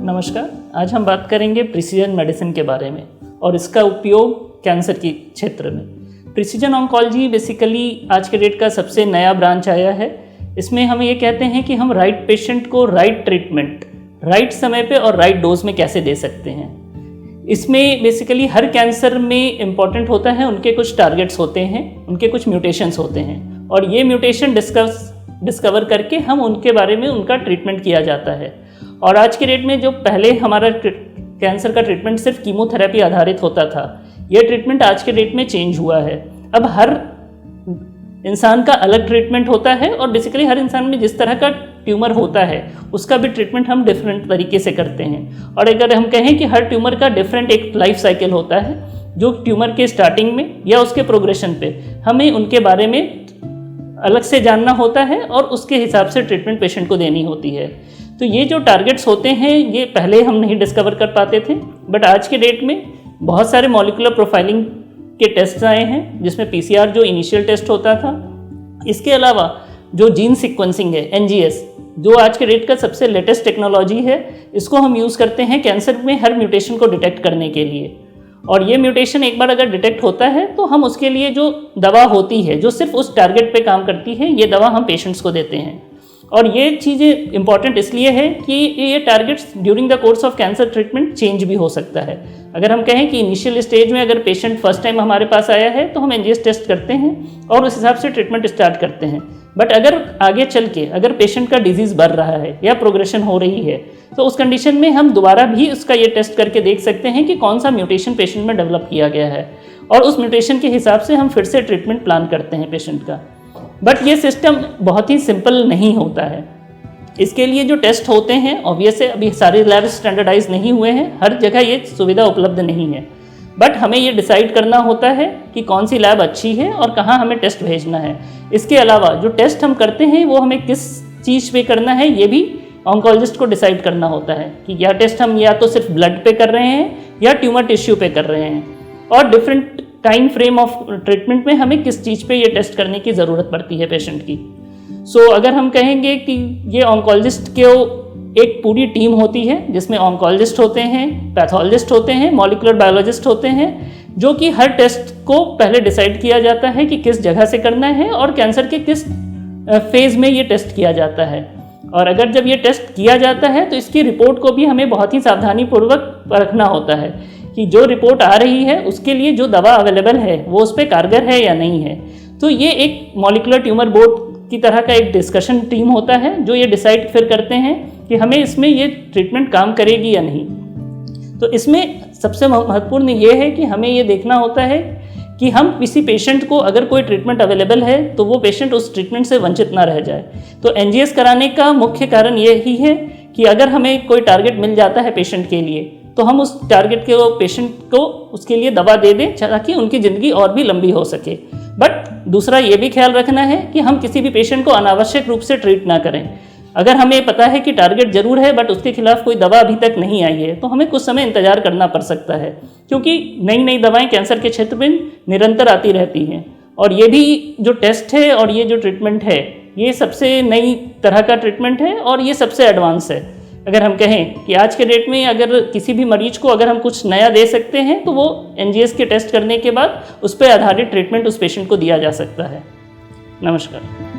नमस्कार। आज हम बात करेंगे प्रिसीजन मेडिसिन के बारे में और इसका उपयोग कैंसर के क्षेत्र में। प्रिसीजन ऑन्कोलॉजी बेसिकली आज के डेट का सबसे नया ब्रांच आया है। इसमें हम ये कहते हैं कि हम राइट पेशेंट को राइट ट्रीटमेंट राइट समय पे और राइट डोज में कैसे दे सकते हैं। इसमें बेसिकली हर कैंसर में इम्पॉर्टेंट होता है, उनके कुछ टारगेट्स होते हैं, उनके कुछ म्यूटेशंस होते हैं और ये म्यूटेशन डिस्कवर करके हम उनके बारे में उनका ट्रीटमेंट किया जाता है। और आज के डेट में जो पहले हमारा कैंसर का ट्रीटमेंट सिर्फ कीमोथेरेपी आधारित होता था, ये ट्रीटमेंट आज के डेट में चेंज हुआ है। अब हर इंसान का अलग ट्रीटमेंट होता है और बेसिकली हर इंसान में जिस तरह का ट्यूमर होता है उसका भी ट्रीटमेंट हम डिफरेंट तरीके से करते हैं। और अगर हम कहें कि हर ट्यूमर का डिफरेंट एक लाइफ साइकिल होता है, जो ट्यूमर के स्टार्टिंग में या उसके प्रोग्रेशन पे हमें उनके बारे में अलग से जानना होता है और उसके हिसाब से ट्रीटमेंट पेशेंट को देनी होती है। तो ये जो टारगेट्स होते हैं ये पहले हम नहीं डिस्कवर कर पाते थे, बट आज के डेट में बहुत सारे मॉलिक्यूलर प्रोफाइलिंग के टेस्ट आए हैं, जिसमें पीसीआर जो इनिशियल टेस्ट होता था, इसके अलावा जो जीन सीक्वेंसिंग है एनजीएस, जो आज के डेट का सबसे लेटेस्ट टेक्नोलॉजी है, इसको हम यूज़ करते हैं कैंसर में हर म्यूटेशन को डिटेक्ट करने के लिए। और ये म्यूटेशन एक बार अगर डिटेक्ट होता है तो हम उसके लिए जो दवा होती है जो सिर्फ उस टारगेट पे काम करती है, ये दवा हम पेशेंट्स को देते हैं। और ये चीज़ें इंपॉर्टेंट इसलिए है कि ये targets during the course of cancer treatment change भी हो सकता है। अगर हम कहें कि इनिशियल स्टेज में अगर पेशेंट फर्स्ट टाइम हमारे पास आया है तो हम एनजीएस टेस्ट करते हैं और उस हिसाब से ट्रीटमेंट स्टार्ट करते हैं। बट अगर आगे चल के अगर पेशेंट का डिजीज़ बढ़ रहा है या प्रोग्रेशन हो रही है तो उस कंडीशन में हम दोबारा भी उसका ये टेस्ट करके देख सकते हैं कि कौन सा म्यूटेशन पेशेंट में डेवलप किया गया है और उस म्यूटेशन के हिसाब से हम फिर से ट्रीटमेंट प्लान करते हैं पेशेंट का। बट ये सिस्टम बहुत ही सिंपल नहीं होता है। इसके लिए जो टेस्ट होते हैं ऑब्वियस है अभी सारे लैब स्टैंडर्डाइज नहीं हुए हैं, हर जगह ये सुविधा उपलब्ध नहीं है। बट हमें ये डिसाइड करना होता है कि कौन सी लैब अच्छी है और कहाँ हमें टेस्ट भेजना है। इसके अलावा जो टेस्ट हम करते हैं वो हमें किस चीज़ पे करना है ये भी ऑन्कोलॉजिस्ट को डिसाइड करना होता है कि यह टेस्ट हम या तो सिर्फ ब्लड पे कर रहे हैं या ट्यूमर टिश्यू पे कर रहे हैं, और different time frame of treatment में हमें किस चीज़ पे ये टेस्ट करने की ज़रूरत पड़ती है पेशेंट की। अगर हम कहेंगे कि ये ऑन्कोलॉजिस्ट के एक पूरी टीम होती है जिसमें ऑन्कोलॉजिस्ट होते हैं, पैथोलॉजिस्ट होते हैं, मॉलिक्यूलर बायोलॉजिस्ट होते हैं, जो कि हर टेस्ट को पहले डिसाइड किया जाता है कि किस जगह से करना है और कैंसर के किस फेज़ में ये टेस्ट किया जाता है। और अगर जब ये टेस्ट किया जाता है तो इसकी रिपोर्ट को भी हमें बहुत ही सावधानीपूर्वक रखना होता है कि जो रिपोर्ट आ रही है उसके लिए जो दवा अवेलेबल है वो उस पर कारगर है या नहीं है। तो ये एक मॉलिक्यूलर ट्यूमर बोर्ड की तरह का एक डिस्कशन टीम होता है जो ये डिसाइड फिर करते हैं कि हमें इसमें ये ट्रीटमेंट काम करेगी या नहीं। तो इसमें सबसे महत्वपूर्ण ये है कि हमें ये देखना होता है कि हम किसी पेशेंट को अगर कोई ट्रीटमेंट अवेलेबल है तो वो पेशेंट उस ट्रीटमेंट से वंचित ना रह जाए। तो एनजीएस कराने का मुख्य कारण ये ही है कि अगर हमें कोई टारगेट मिल जाता है पेशेंट के लिए तो हम उस टारगेट के पेशेंट को उसके लिए दवा दे दें ताकि उनकी ज़िंदगी और भी लंबी हो सके। बट दूसरा ये भी ख्याल रखना है कि हम किसी भी पेशेंट को अनावश्यक रूप से ट्रीट ना करें। अगर हमें पता है कि टारगेट जरूर है बट उसके खिलाफ कोई दवा अभी तक नहीं आई है तो हमें कुछ समय इंतजार करना पड़ सकता है, क्योंकि नई नई दवाएं कैंसर के क्षेत्र में निरंतर आती रहती हैं। और ये भी जो टेस्ट है और ये जो ट्रीटमेंट है ये सबसे नई तरह का ट्रीटमेंट है और ये सबसे एडवांस है। अगर हम कहें कि आज के डेट में अगर किसी भी मरीज को अगर हम कुछ नया दे सकते हैं तो वो एनजीएस के टेस्ट करने के बाद उस पर आधारित ट्रीटमेंट उस पेशेंट को दिया जा सकता है। नमस्कार।